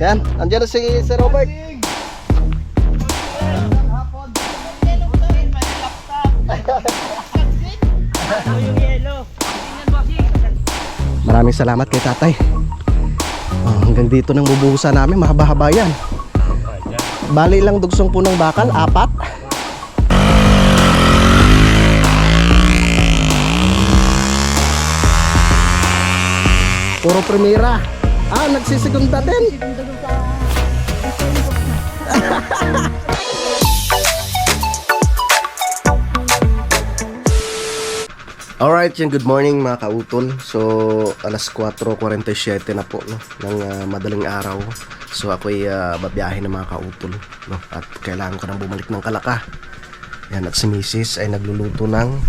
Yan, andyan na si Sir Robert. Maraming salamat kay tatay. Hanggang dito nang bubuhusan namin, mahaba-haba yan. Bali lang dugsong po ng bakal, 4. Puro primera. Nagsisigunda din. Alright, yan, good morning mga kautol. So, alas 4:47 na po, no, ng madaling araw. So, ako'y babiyahe ng mga kautol, no, at kailangan ko nang bumalik ng Kalaka. Yan, at si Mrs. ay nagluluto ng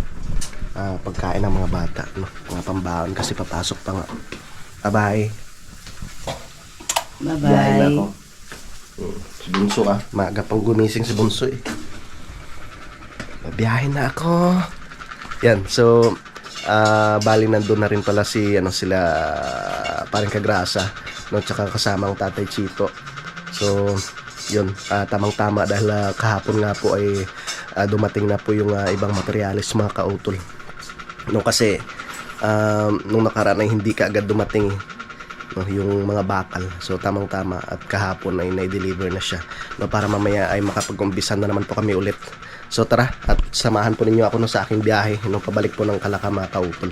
pagkain ng mga bata, no, mga pambaon kasi papasok pa nga. Bye-bye. Bye-bye. Biyahe na ako. Si Bunso maaga pang gumising si Bunso eh. Babiyahe na ako. Yan, so bali nandun na rin pala sila paring Kagrasa, no, tsaka kasamang Tatay Chito. So, yun, tamang-tama dahil kahapon nga po ay dumating na po yung ibang materialis mga kautol. No, kasi nung nakaraan ay hindi kaagad dumating, no, yung mga bakal. So, tamang-tama at kahapon ay na-deliver na siya, no, para mamaya ay makapag-umpisan na naman po kami ulit. So tara, at samahan po ninyo ako no, sa aking biyahe nung pabalik po ng Kalaka mga kautol.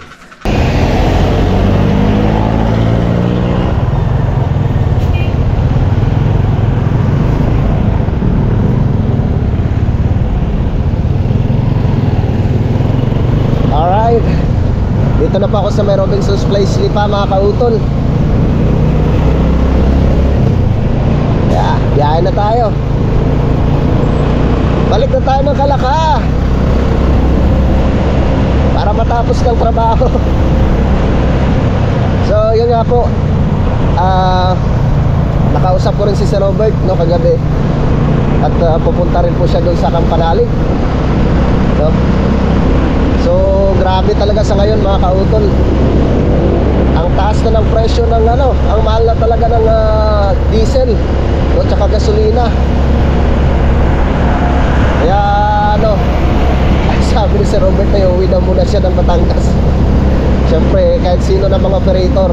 Alright, dito na po ako sa may Robinson's Place Lipa mga kautol. Yeah, biyahe na tayo. Balik na tayo ng Kalaka para matapos ng trabaho. So yun nga po, nakausap ko rin si Sir Robert, no, kagabi. At pupunta rin po siya doon sa Kampanalig, no? So grabe talaga sa ngayon mga kautol. Ang taas na ng presyo ng ang mahal na talaga ng diesel, no, tsaka gasolina. Kaya sabi ni Sir Robert na uwi na muna siya ng Batangas. Siyempre kahit sino na mga operator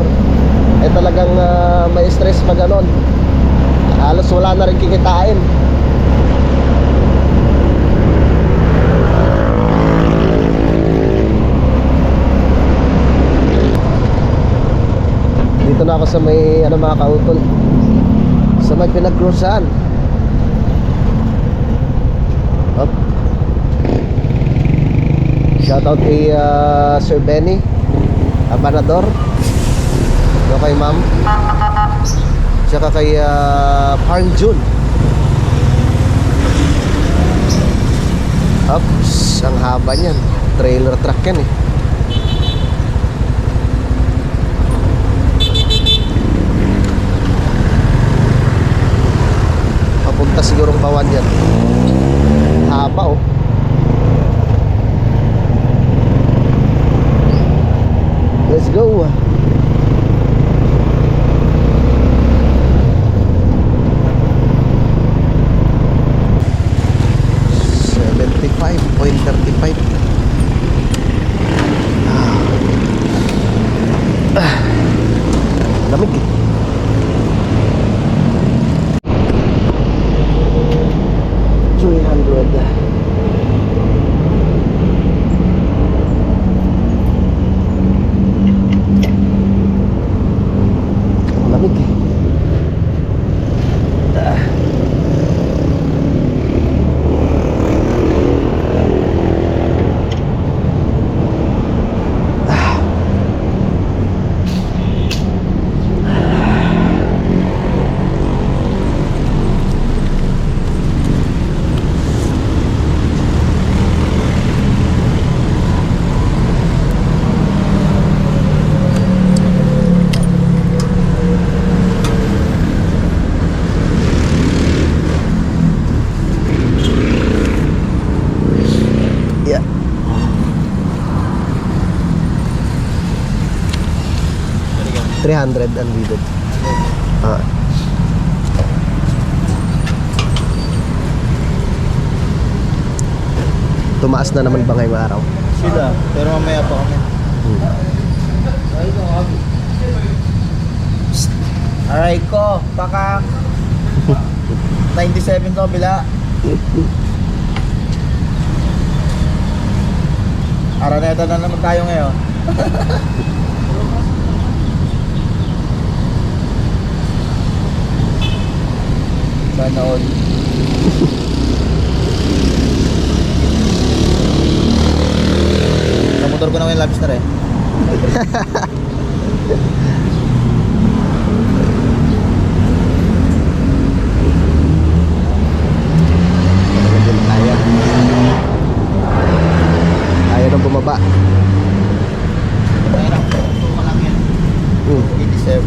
ay talagang may stress pag ganon. Halos wala na rin kikitain. Dito na ako sa may mga kautol, sa may pinagkrusan. Up. Shoutout kay Sir Benny Abanador, kay Ma'am, tsaka kay Parn Jun. Ups, ang haba niyan. Trailer truck yan eh. Papunta sigurong Bawan yan. Haba oh. Let's go. Lamig eh. Lamig eh. Yeah. $300 unleaded. Tumaas na naman ba ngayong araw? Sila, pero mamaya pa kami. Aray ko, baka 97 to bila. Araneta na naman tayo ngayon. Sana all. Sa motor ko na yung lobster eh. Ayaw nang bumaba. Mahirap. Ito pa lang yan. 87.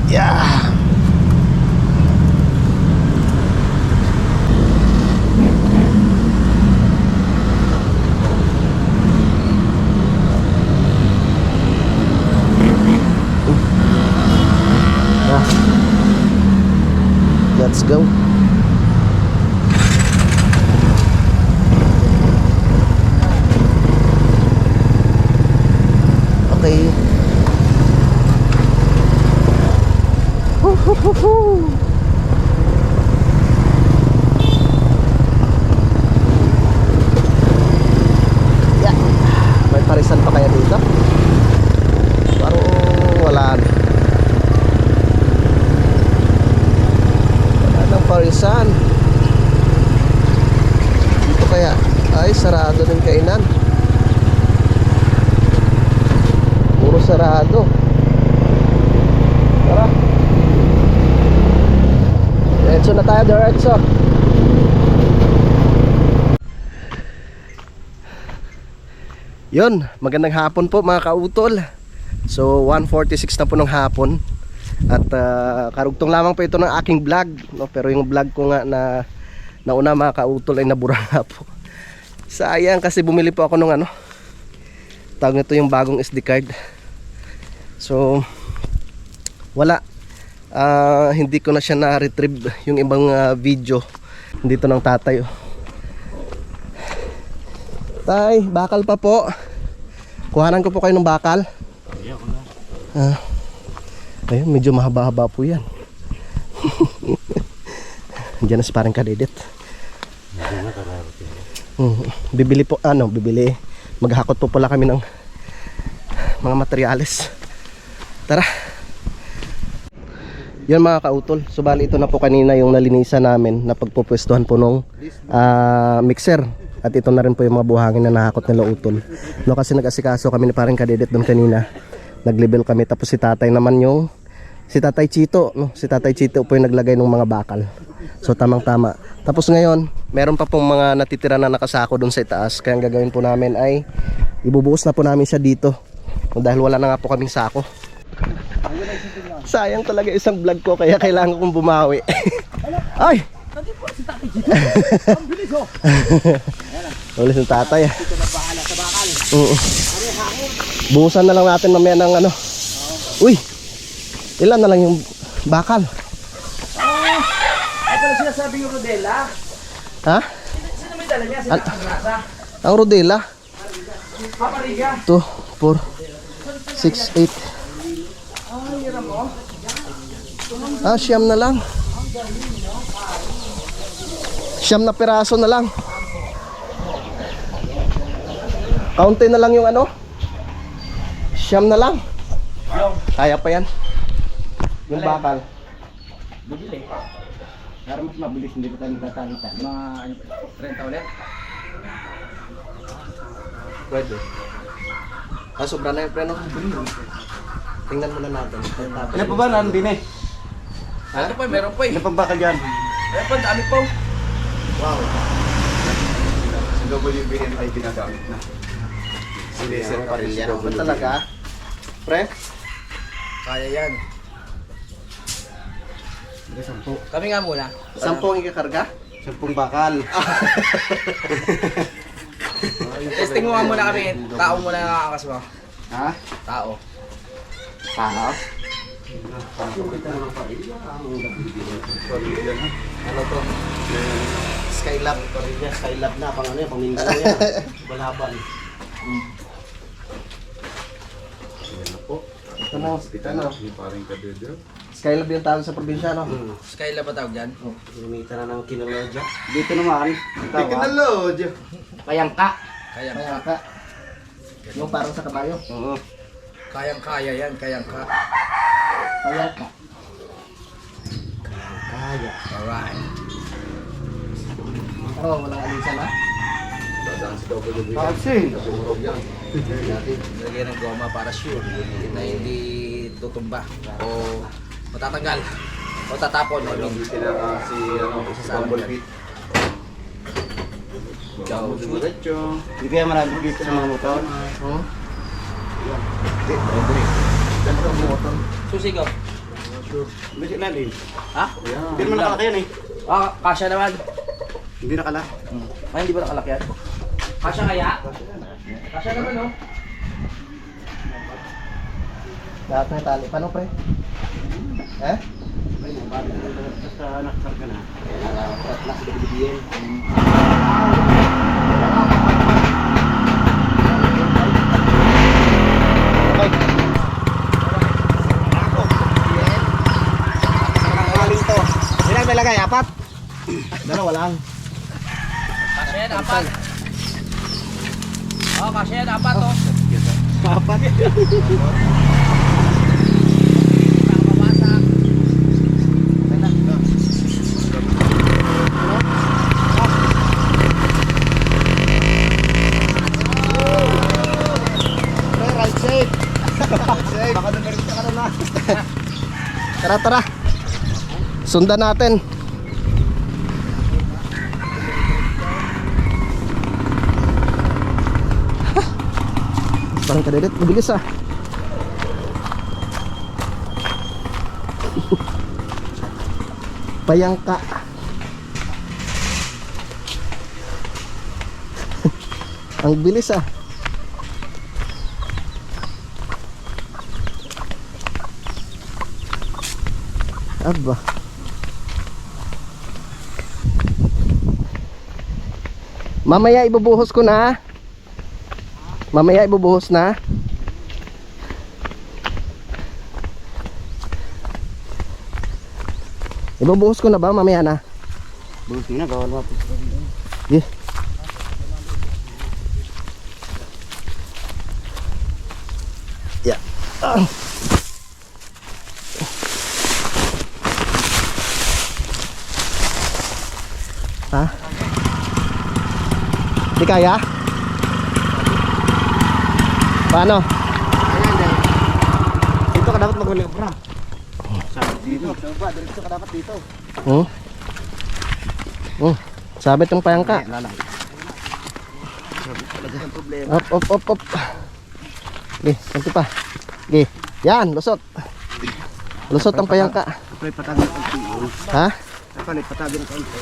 Yeah. Let's go. Okay. Yeah. May parisan pa kaya dito? Parang wala na. Ng parisan dito kaya ay sarado ng kainan, puro sarado. Tara, diretso na tayo, diretso. Yun, magandang hapon po mga kautol. So 1:46 na po ng hapon. At karugtong lamang po ito ng aking vlog, no? Pero yung vlog ko nga na nauna mga kautol ay nabura nga po. Sayang kasi bumili po ako nung ano, tawag nito yung bagong SD card. So wala, hindi ko na siya na-retrieve yung ibang video dito ng tatay. Tay, bakal pa po. Kuhanan ko po kayo ng bakal. Ayun, medyo mahaba-haba po yan. Diyan na si parang kadedit. Bibili po, bibili. Maghakot po pala kami ng mga materyales. Tara. Yun mga kautol. So bali ito na po kanina yung nalinisan namin na pagpupwestuhan po nung mixer. At ito na rin po yung mga buhangin na nahakot nila utol. No, kasi nag-asikaso kami ni parang kadedit doon kanina. Nag-level kami, tapos si tatay naman yung si Tatay Chito, no? Si Tatay Chito po yung naglagay ng mga bakal. So tamang tama. Tapos ngayon, meron pa pong mga natitira na nakasako doon sa itaas. Kaya ang gagawin po namin ay ibubuhos na po namin siya dito. Dahil wala na nga po kaming sako. Sayang talaga isang vlog ko, kaya kailangan kong bumawi. Ay! Ulis ng tatay. Buhusan na lang natin mamaya ng ano. Uy! Ilan na lang yung bakal? Ay pala sinasabi yung Rodela. Ha? Sino may dala niya? Sila ang grasa? Ang Rodela? Papariga. 2, 4, 6, 8. Siyam na lang. Siyam na piraso na lang. Kaunti na lang yung ano? Siyam na lang. Kaya pa yan. Yung bakal. Bibili. Para mas mabilis, hindi pa tayo nagtatangita. Mga 30 ulit. Pwede. Sobra na yung preno. Tingnan muna natin. Ano pa ba? Nandun eh. Ha? Ano pa? Meron pa eh. Ano pang bakal dyan? Meron pa, dami po. Wow. Sa WBM ay ginagamit na. Si Laser pa rin yan. Ba talaga? Pre? Kaya yan. Kami nga muna. 10 ang ikakarga? 10 bakal. Testing mo nga muna kami. Tao muna nakakakas mo. Ha? Tao. Tao? Pamilya na. Ano to? Skylab. Skylab na, pang ano yan, pang Mindanao yan. Balaban. Yan na po. Ito na, Hospital na. Yung paring kadedyo. Skylab yung tawag sa probinsya, no? Skyla ba tawag dyan? Ginamita na ng kinolodya. Dito naman, ang tawag, Tikinalod. payangka. Kayang Kaya ka. Yung parang sa kabayo. Oo. kayang kaya yan, kayang ka. Kaya ka. Kaya. Alright. Pero walang alisan na. Dadaan si WB. Kasi. Tumurog yan. Lagyan ng goma para sure na hindi tutumba o matatanggal o tatapon. I mean, Dito na si si Bumblebee. Ciao. Diretso. Hindi kaya marami dito sa mga motor. Hmm? Susigaw. Medyo lalim. Ha? Hindi naman nakalaki yan eh. Ah, kasya naman. Hindi nakala. Ay, hindi ba nakalakyan? Kasya kaya? Kasya naman, no? Lahat na tali. Paano, pre? Eh? Basta nakakarga na. Nasa bibigyan. Ilang nilagay? Apat? Dalawa lang. Kasya yan, apat. Oh, kasya yan, apat, oh. Apat? Nakamawasak. Right safe. Baka numerin ka na. Tara, tara. Sundan natin. Parang kadedit, mabilis ah. Payangka. Ang bilis ah. Aba. Mamaya ibubuhos ko na. Mamaya ibubuhos na. Ibubuhos ko na ba? Mamaya na. Bulos na, gawal mo. Yeah. Yeah. Ha? Di kaya? Paano? Dito ka dapat mag-manobra. Sabi dito. Diretso ka dapat dito. Hmm? Hmm. Sabit yung payangka. Lalang. Ang problema. Up, up, up, up. Okay, konti pa. Okay. Yan, lusot. Lusot ang payangka. Pre, patagin ng konti. Ha? Palit, patagin ng konti.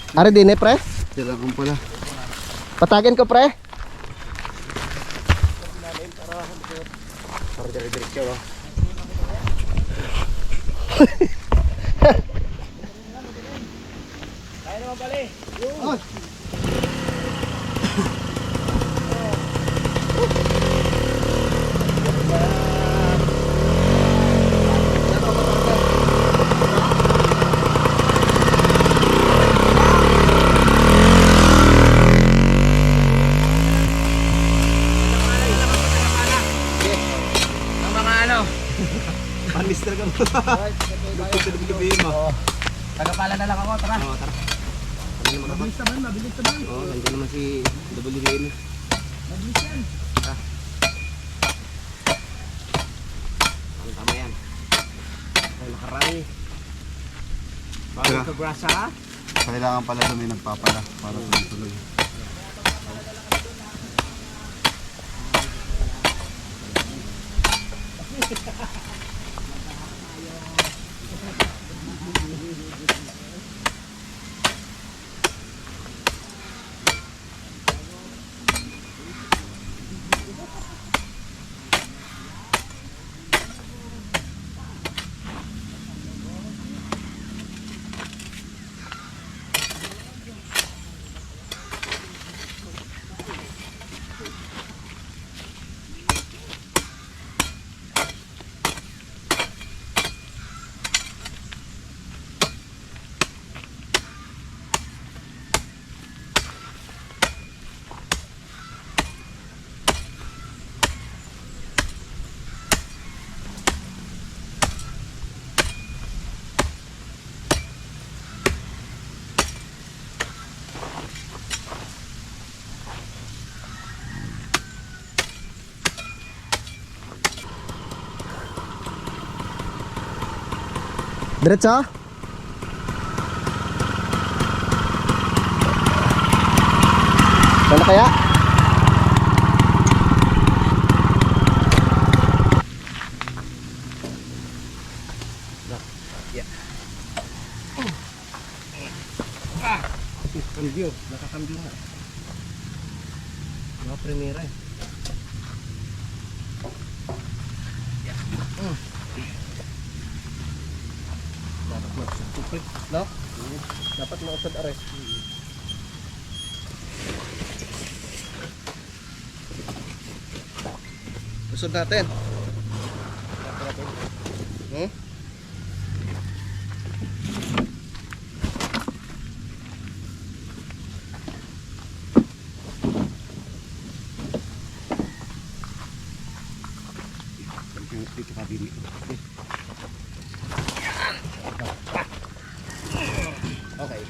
Ari din eh, pre? Kailangan pala. Patagin ko, pre. Para dire-diretso. Ang mga ano, Panis talaga mo. tagapala na lang ako, tara. Mabilis naman. Oo, nandiyan naman si WBN. Mabilis yan. Ang tama yan. Ay, nakarami. Bago ka grasa. Kailangan pala doon may nagpapala para tuloy-tuloy. Diretso? Sana kaya? Cambio, nakakambyo nga. Mga primera eh. Dapat magsupit, no? Dapat mausad ares. Usod natin. Hmm? Dito ka bili. Okay.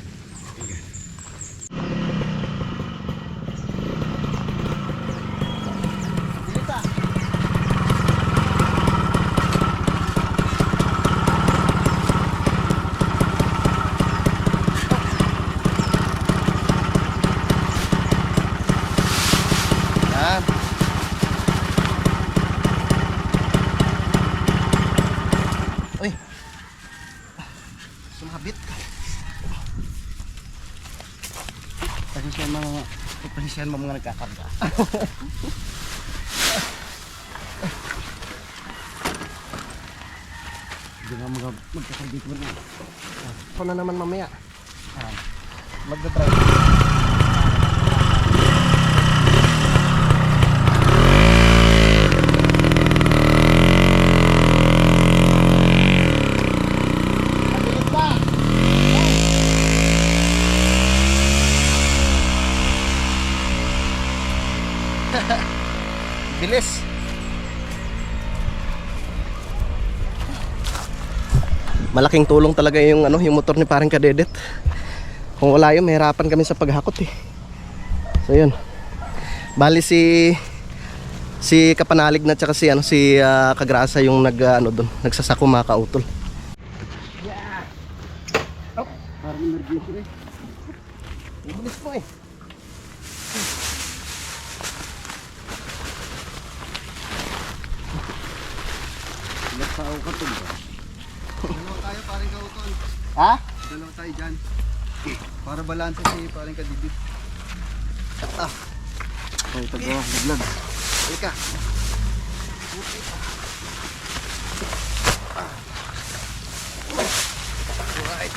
Yan. Uy. Sumabit. Pasensyahan mo mga nagkakarga. Hindi nga magkakarga ko na. Ako na naman mamaya. Magdadrive. Bilis. Malaking tulong talaga yung yung motor ni parang Kadedet. Kung wala yun, mahirapan kami sa paghakot eh. So yun. Bali si Kapanalig na tsaka si Kagrasa yung doon, nagsasako mga kautol. Parang emergency rin. Bilis mo eh. Nagtao ka to. Dalawa tayo, paring kauton. Ha? Dalawa tayo dyan. Para balanse si paring kadibit. Ay, naglag. Halika. Alright.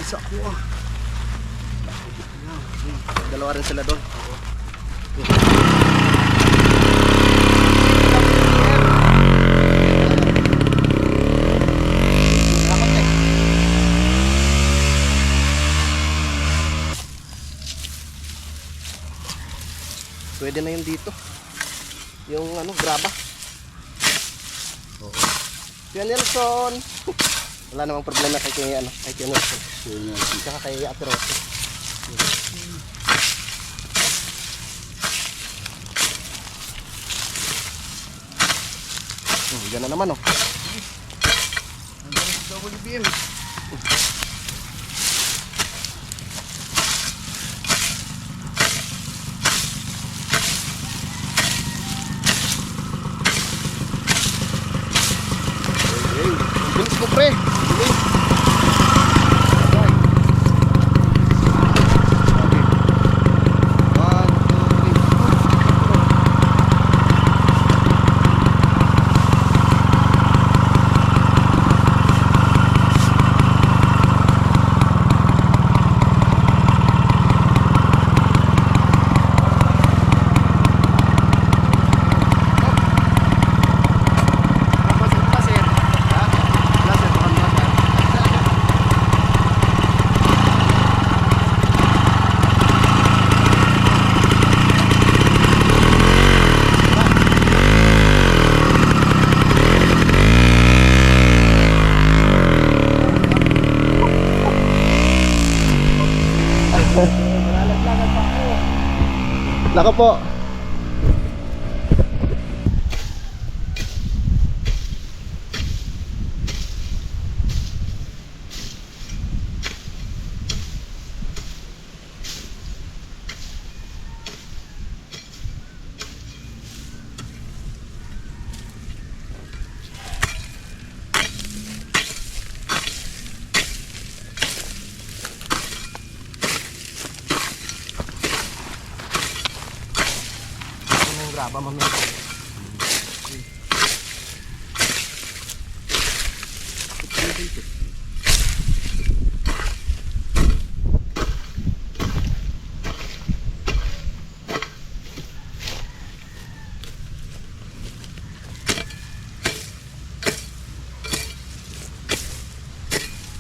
Isa ko ah. Dalawa rin sila doon. Pwede na yun dito. Yung graba. Oo. Kuya Nelson. Wala namang problema kay Kuya Nelson. Tsaka kay Ate Rosie. Diyan na naman oh. WBM. Bilis mo pre. Bilis. Nako po. baba mamaya.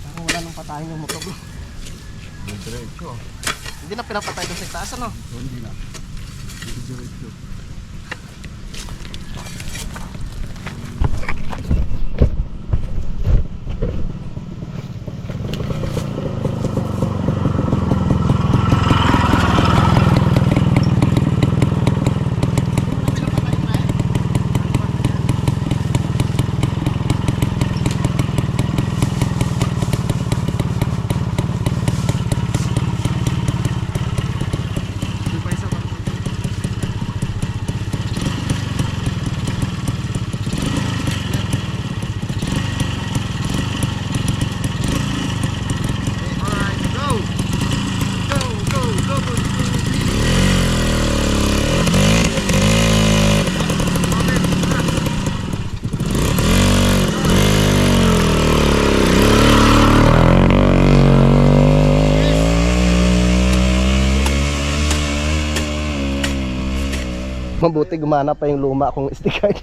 Parang wala nang patayin yung motor. Hindi na pinapatay doon sa itaas, ano? Hindi na. Mabuti gumana pa yung luma kong SD card.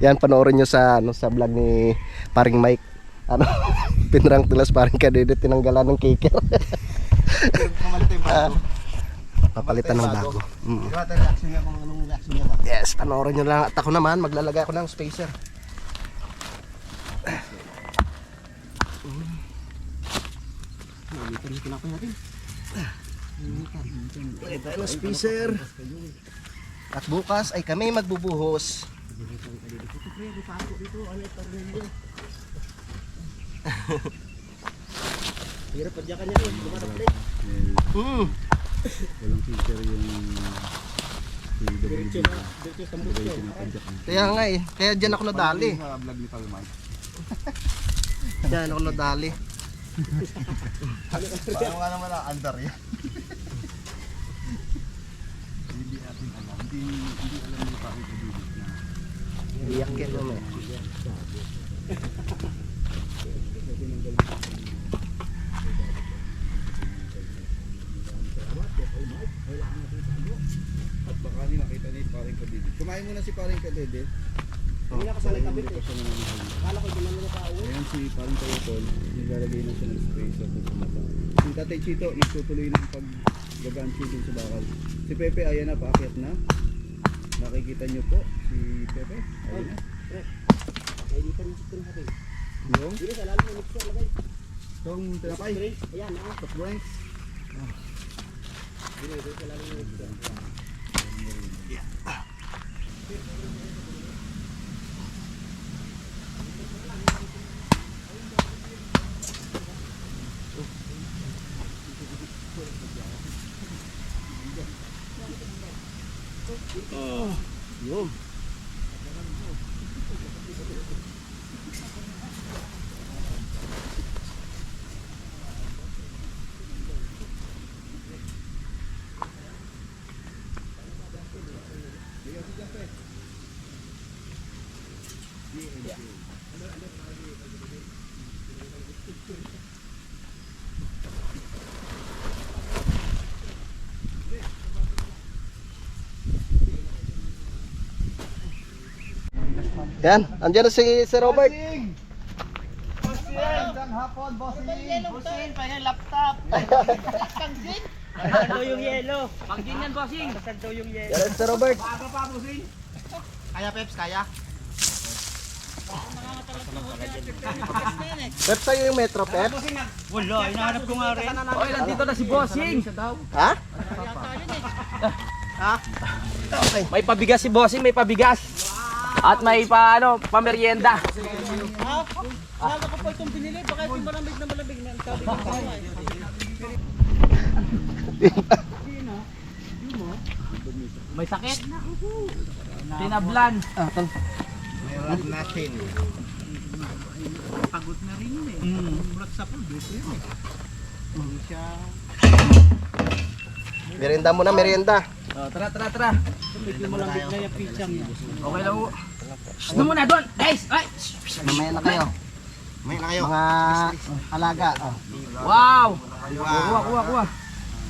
Yan, panoorin nyo sa ano, sa vlog ni paring Mike. Ano, pinrang tulas paring Kadede, tinanggalan ng kicker. Papalitan ng bago. Reaction niya kung anong reaction niya ba? Yes, panoorin nyo lang. At ako naman, maglalagay ako ng spacer. Lagay tayo ng spacer. At bukas ay kami magbubuhos. Hirap padyakan niya rin. Lumarap ulit. Walang feature yung Diretso na. Diretso sa musto. Kaya nga eh, kaya dyan ako nadali. sa vlog ni Palmay. Dyan ako nadali. Parang nga naman ang andar yan. Hindi natin alam. Hindi alam ni Paring Kadede na Iyak yan naman. at baka ni nakita ni Paring Kadede. Kumain muna si Paring Kadede. Hindi na kasalay kabit eh. Akala ko hindi na pauwi. Ayan si Paring Tayotol, naglalagay na siya ng spacer kung kumata. Si Tatay Chito, nagtutuloy ng pag-gagancho dun sa bakal. Si Pepe, ayan na, paakyat na. Nakikita niyo po, si Pepe, ayan na. Ay, dito rin sa rin. Yung, Dito sa lalim ng mixer lagay. itong tinapay, Ayan, soft drinks. Dito sa lalim ng mixer. Yun. Yan, andyan na si Sir Robert. Magandang hapon, bossing! Bossing, pahinga laptop. Panggin? Saan daw yung yelo? Panggin yan, bossing. Saan daw yung yelo? Yan, Sir Robert. Bago pa, bossing. Kaya, Peps, kaya? Pep, sa'yo yung Metro, Pep? Wala, hinahanap ko nga rin. Oy, nandito na si bossing. Ha? Ha? Okay. May pabigas si Bossing, may pabigas. At may pamerienda. Akala ko po itong binili, baka itong malamig na malamig na. Sabi ko sa May sakit. Tinablan. Meron natin. pagod na rin yun eh. Mulat sa pool, dito yun eh. Hindi siya... Merienda muna, merienda. Oh, tara, tara, tara. Medyo malambig na yung pizza niya. Okay lang ho. Shh, doon muna, doon. Guys, ay. Mamaya na kayo. Mga alaga. Wow. Kuha.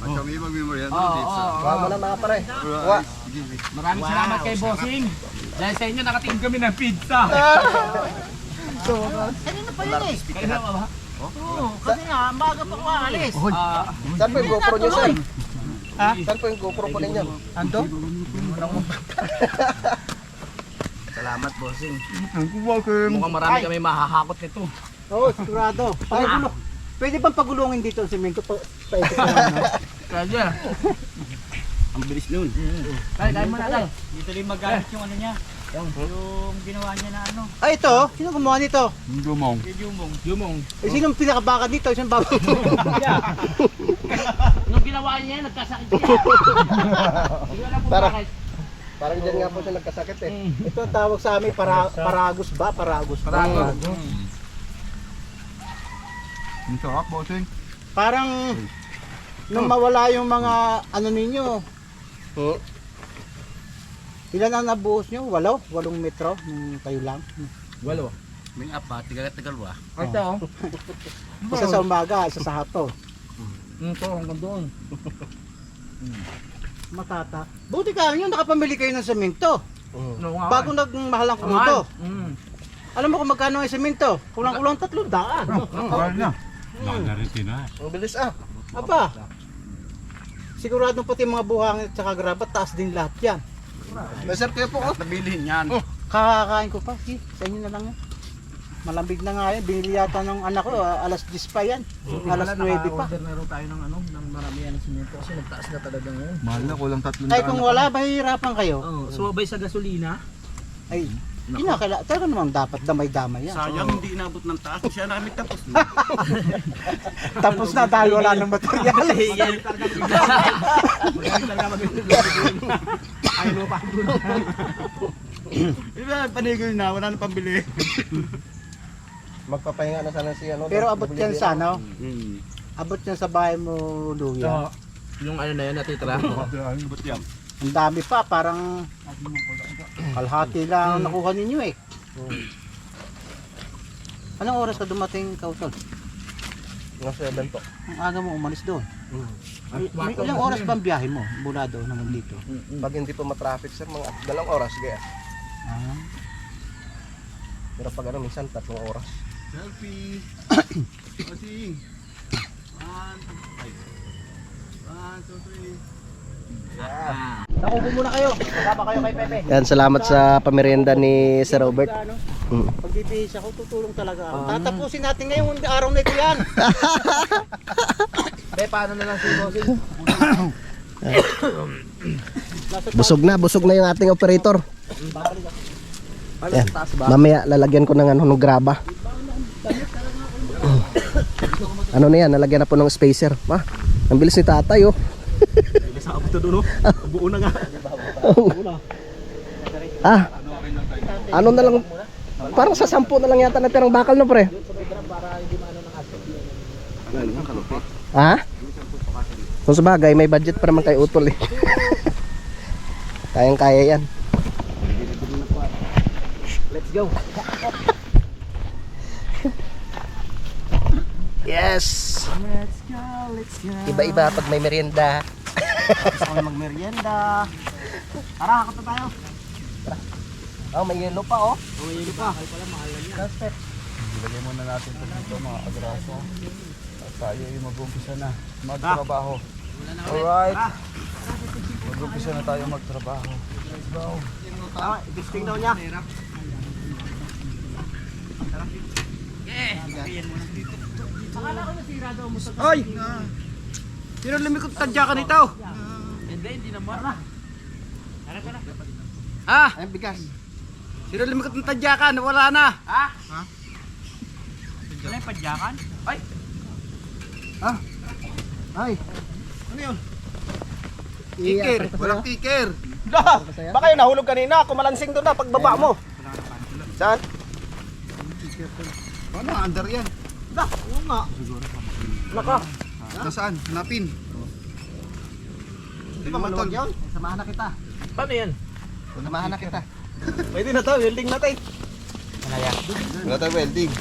Kami magmemorya. Kuha mo na mga pare. Kuha. Maraming salamat kay Bossing. Dahil sa inyo, nakatingin kami ng pizza. Kanina pa yun eh. Kaya ba? Oo, kasi nga, maga pa ko aalis. Saan po yung GoPro nyo, sir? Saan po yung GoPro po ninyo? Ando? Salamat, bossing. Mukhang marami kami mahahakot nito. Oo, sigurado. Pagulo. Pwede bang pagulungin dito ang semento? Paikot na lang, no? Kaya. Ang bilis nun. Kaya mo na tayo. Dito rin magamit yung ano niya. Yung ginawa niya na ano. Ay, ito? Sino gumawa nito? Dumong. Yumong. Eh, sinong pinakabaka dito? Isang bago. Nung ginawa niya, nagkasakit siya. Hindi ko alam kung Para. bakit. Parang dyan nga po siya nagkasakit eh. Ito ang tawag sa amin, paragos ba? Paragos. Ang sarap, bossing. Parang nung mawala yung mga ano ninyo, Hmm? ilan ang nabuhos nyo? 8 metro nung kayo lang. Walo. May apat, tigal-tigal ba? Ito. Isa sa umaga, isa sa hapon. Ito, hanggang doon. Matata. Buti ka nyo, nakapamili kayo ng semento. No, nga. Bago nagmahal ang krudo. Mm. Alam mo kung magkano ang semento? Kulang-kulang 300. Mahal na. Ang bilis ah. Aba, siguradong pati mga buhangin at saka grabat, taas din lahat yan. May sir kayo po oh. Nabilihin yan. Kakakain ko pa, sa inyo na lang yan. Malambig na nga yan, binili yata ng anak ko, alas 10 pa yan. Alas 9 pa. Order na rin tayo ng ano, ng maramihan ng simento kasi nagtaas na talaga ngayon. Mahal na, kulang 300. Ay kung wala, mahihirapan kayo. Oh, sumabay sa gasolina. Ay, talaga naman dapat damay-damay yan. Sayang, hindi inabot ng taas. Siya namin tapos. Tapos na dahil wala ng material. Ayaw mo pa. Iba, panigil na. Wala na pambili. Magpapahinga na sana si ano. Pero abot yan sa ano? Abot yan sa bahay mo, Luya. Yung ano na yan, natitira. Ba't yan? Ang dami pa, parang kalahati lang ang nakuha ninyo eh. Anong oras ka dumating, Kautol? Mga 7 po. Ang aga mo umalis doon. May ilang oras ba ang biyahe mo mula doon naman dito? Pag hindi po matraffic sir, mga 2 oras kaya. Ah. Pero pag ano, minsan 3 oras. Selfie. Bossing. 1, 2, 3. Nakupo muna kayo. Kasama kayo kay Pepe. Yan, salamat sa pamerienda ni Sir Robert. Ano, Mm. pag bibihis ako, tutulong talaga ako. Tatapusin natin ngayong araw na ito yan. Be, paano na lang si Bossing? Busog na yung ating operator. Yan. Mamaya lalagyan ko ng ano, ng graba. Ano na yan, nalagyan na po ng spacer. Ang bilis ni tatay oh. Sa abot na doon, no? Buo na nga. Ano na lang, parang sa 10 na lang yata natirang bakal no pre. Kung sa bagay, may budget pa naman kay Utol eh. Kayang kaya yan. Let's go. Yes! Let's go. Iba-iba pag may merienda. Gusto ko magmerienda. Tara, kakata tayo. Oh, may yellow pa oh. May yelo pa. Ilagay muna natin ito dito mga agraso. At tayo ay mag-umpisa na magtrabaho. Alright. Mag-umpisa na tayo magtrabaho. Let's go. Tama, i-testing daw niya. Ay! Sino lumikot tadya ka nito? Hindi naman. Ayan, bigas. Sino lumikot ng tadyakan? Wala na. Wala yung padyakan? Ay! Ay, Ano yun? Tiker. Walang tiker. Baka yung nahulog kanina, kumalansing doon na pagbaba mo. Saan? Ano? Under yan. Naka. Nasaan? Hanapin. Di ba maluwag yun? Samahan na kita. Paano yan? Samahan na kita. Pwede na to, welding natin. Ano yan? Wala tayo welding.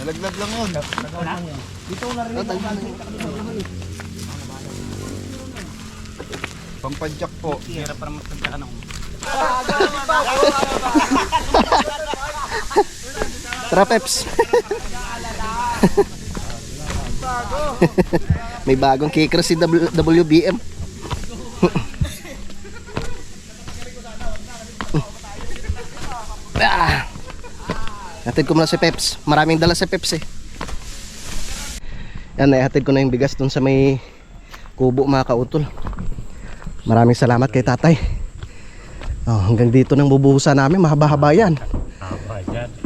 Nalaglag lang yun. Dito na rin. Pangpadyak po. Hirap para magpagka ka ng Tara, Peps. May bagong kicker si WBM. Hatid ko muna si Peps. Maraming dala si Peps eh. Yan, hatid ko na yung bigas dun sa may kubo mga kautol. Maraming salamat kay tatay. Hanggang dito nang bubuhusan namin. Mahaba-haba yan.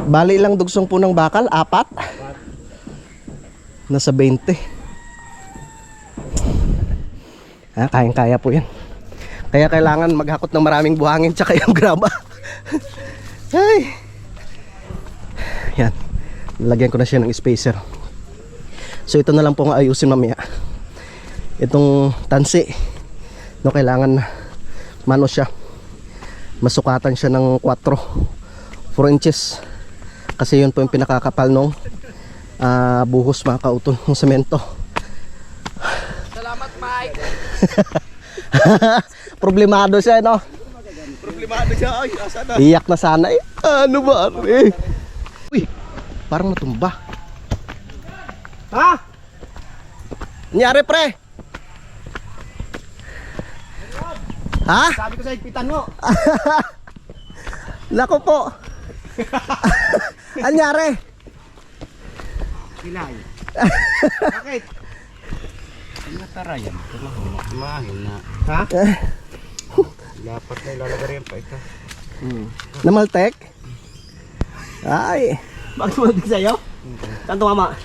Bali lang dugsong po ng bakal, 4. Nasa 20. Kayang-kaya po yan. Kaya kailangan maghakot ng maraming buhangin tsaka yung graba. Ay. Yan. Lagyan ko na siya ng spacer. So ito na lang po ang ayusin mamaya. Itong tansi. No, kailangan mano siya. Masukatan siya ng 4 inches. Kasi yun po yung pinakakapal nung buhos mga kautol ng semento. Salamat, Mike. Problemado siya, no? Problemado siya. Ay, asa na? Iyak na sana eh. Ano ba? Uy, parang natumba. Ha? Nangyari, pre? Ha? Sabi ko sa higpitan mo. Nako po. Anyari? Kilay. Bakit? Natara yan. Mahal na. Ha? Dapat na ilalagay yan pa ito. Namaltek? Ay. Bakit mo din sa'yo? Saan tumama?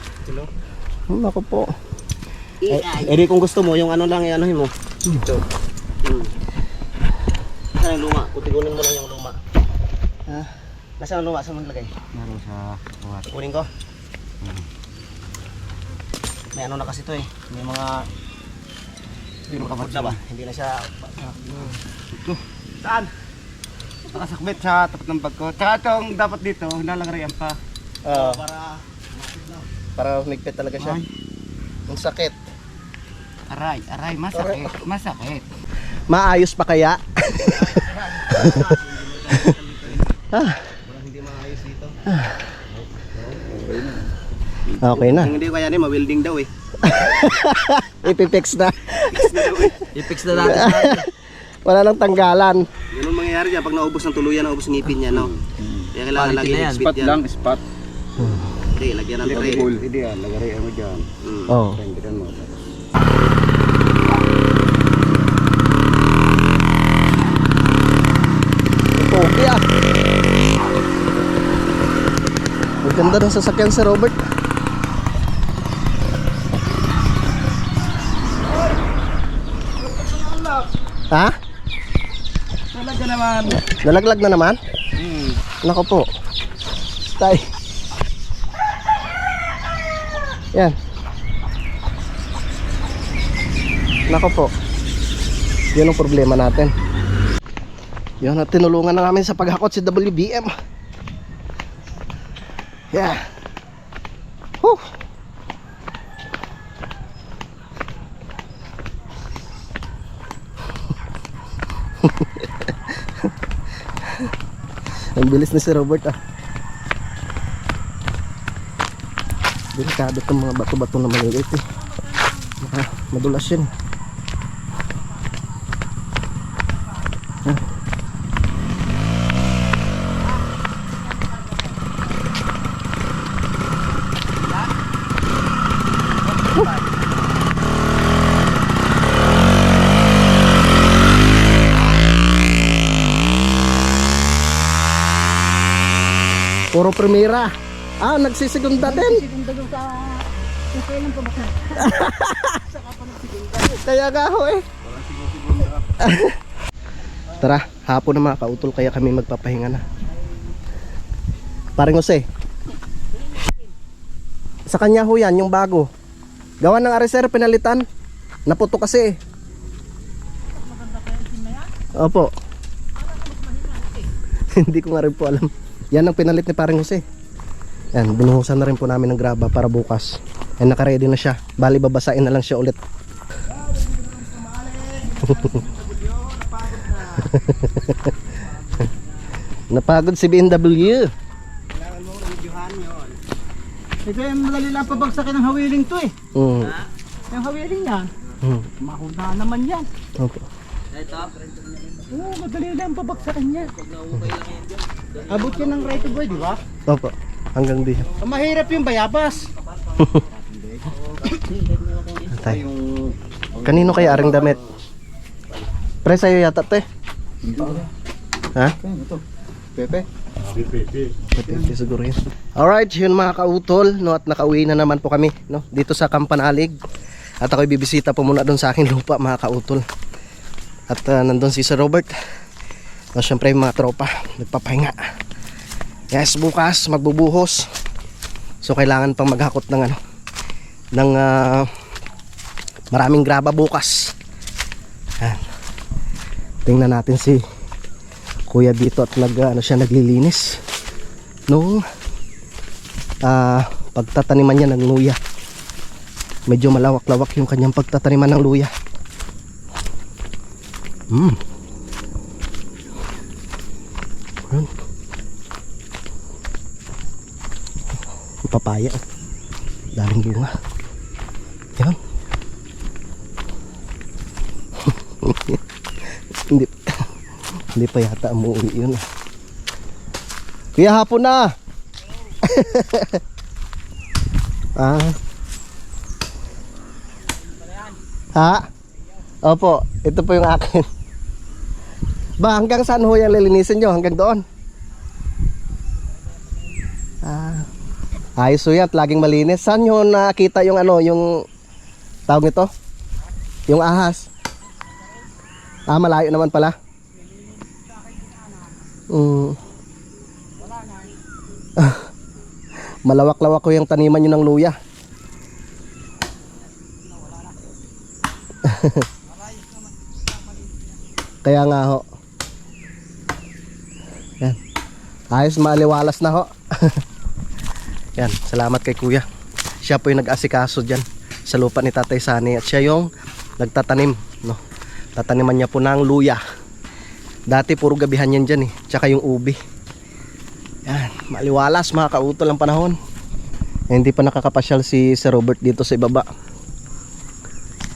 Nako po. Edi kung gusto mo, yung ano lang, i-anuhin mo. Ito. Saan yung luma? Kutigunin mo lang yung luma. Ha? Nasaan ang luma? Saan mo nilagay? Naroon sa buhat. Kunin ko? May ano na kasi ito eh. May mga... Hindi mo kapag na ba? Hindi na siya... Saan? Nakasakbit sa tapat ng bag ko. Tsaka itong dapat dito, nalagarian pa. Para humigpit talaga siya. Ang sakit. Aray, masakit. Masakit. Maayos pa kaya? Hindi maayos dito. Okay na. Kung hindi ko kaya ma-welding daw eh. Ipipix na. I-fix na natin sa atin. Wala nang tanggalan. Ganun mangyayari dyan pag naubos ng tuluyan, naubos ng ngipin niya, no? Kaya kailangan Quality lagi na yan. i-spit yan. spot. Hindi, lagyan ng tray. Hindi yan, lagarian mo dyan. Oh. Rendiran mo. Pogi ah. Maganda ng sasakyan si Robert. Ha? Talaga naman. Nalaglag na naman? Nako po. Tay. Yan. Nako po. Yan ang problema natin. Yan at tinulungan na namin sa paghakot si WBM. Yeah. Whew. Ang bilis na si Robert ah. Delikado itong mga bato-bato na maliliit eh. Madulas yun. Puro primera. Nagsisigunda din. Kaya nga ho eh. Tara, hapon na mga kautol, kaya kami magpapahinga na. Parang Jose. Sa kanya ho yan, yung bago. Gawa ng Arecer, pinalitan. Naputo kasi eh. Opo. Hindi ko nga rin po alam. Yan ang pinalit ni Paring Jose. Yan, binuhusan na rin po namin ng graba para bukas. Yan, nakaready na siya. Bali, babasain na lang siya ulit. Napagod si BMW. Kailangan mo videohan yun. Ito yung madali lang pabagsakin ng hawiling to eh. Mm. Yung hawiling yan, Mm. mahuna naman yan. Opo. Oo, madali lang pabagsakin yan. Abot yan ng right of way, di ba? Opo. Hanggang di. Ang mahirap yung bayabas. Tay. Kanino kaya aring damit? Pre, sa'yo yata to eh. Ha? Ito. Pepe. Pwede siguro yun. Alright, yun mga kautol, no, at nakauwi na naman po kami, no, dito sa Kampanalig. At ako'y bibisita po muna doon sa aking lupa, mga kautol. At nandun si Sir Robert. No, syempre mga tropa, nagpapahinga. Yes, bukas magbubuhos. So kailangan pang maghakot ng ano, ng maraming graba bukas. Yan. Tingnan natin si Kuya dito at naglilinis nung pagtataniman niya ng luya. Medyo malawak-lawak yung kanyang pagtataniman ng luya. Ayun. Yung papaya, daming bunga. Yan. Hindi pa yata umuwi yun. Kuya, hapon na. Ha? Opo, ito po yung akin. Ba, hanggang saan ho yung lilinisin nyo? Hanggang doon? Ayos ho yan, laging malinis. Saan nyo nakita yung ano, yung tawag nito? Yung ahas? Malayo naman pala. Malawak-lawak ko yung taniman nyo ng luya. Kaya nga ho. Yan. Ayos, maliwalas na ho. Yan, salamat kay Kuya. Siya po yung nag-asikaso dyan sa lupa ni Tatay Sani. At siya yung nagtatanim, no? Tataniman niya po ng luya. Dati puro gabihan yan dyan eh. Tsaka yung ubi. Yan, maliwalas mga kautol ang panahon. Hindi pa nakakapasyal si Sir Robert dito sa ibaba.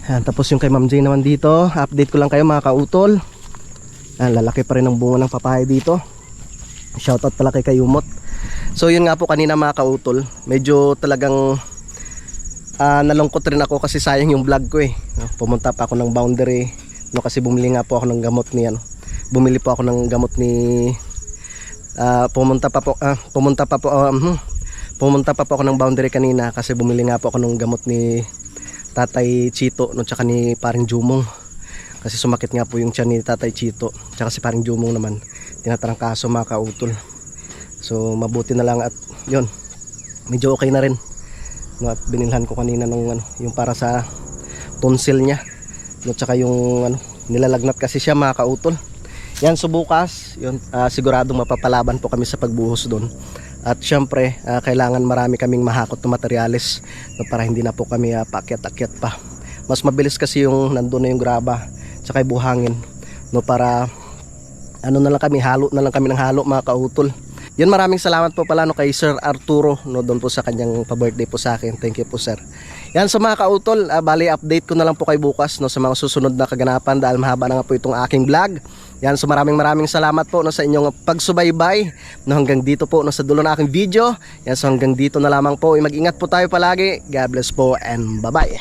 Yan, tapos yung kay Ma'am Jane naman dito. Update ko lang kayo mga kautol. Yan, lalaki pa rin ang bunga ng papaya dito. Shoutout pala kay Kayumot. So yun nga po kanina mga kautol. Medyo talagang nalungkot rin ako kasi sayang yung vlog ko eh. Pumunta pa ako ng Boundary. No, kasi bumili nga po ako ng gamot ni ano. Bumili po ako ng gamot ni pumunta pa po ako ng Boundary kanina kasi bumili nga po ako ng gamot ni Tatay Chito, no, tsaka ni Paring Jumong. Kasi sumakit nga po yung tiyan ni Tatay Chito, tsaka si Paring Jumong naman tinatarangkaso mga kautol. So mabuti na lang at yun, medyo okay na rin, no, at binilhan ko kanina nung ano, yung para sa tonsil niya, no, tsaka yung ano, nilalagnat kasi siya mga kautol. Yan, so bukas yun, siguradong mapapalaban po kami sa pagbuhos doon. At syempre kailangan marami kaming mahakot na materyales, no, para hindi na po kami paakyat-akyat pa. Mas mabilis kasi yung nandun na yung graba tsaka yung buhangin, no, para ano na lang kami, halo na lang kami ng halo mga kautol. Yun, maraming salamat po pala, no, kay Sir Arturo, no, doon po sa kanyang pa-birthday po sa akin. Thank you po, sir. Yan, so mga kautol, bali update ko na lang po kay bukas, no, sa mga susunod na kaganapan dahil mahaba na nga po itong aking vlog. Yan, so maraming salamat po, no, sa inyong pagsubaybay, no, hanggang dito po, no, sa dulo na aking video. Yan, so hanggang dito na lamang po. Mag-ingat po tayo palagi. God bless po and bye-bye.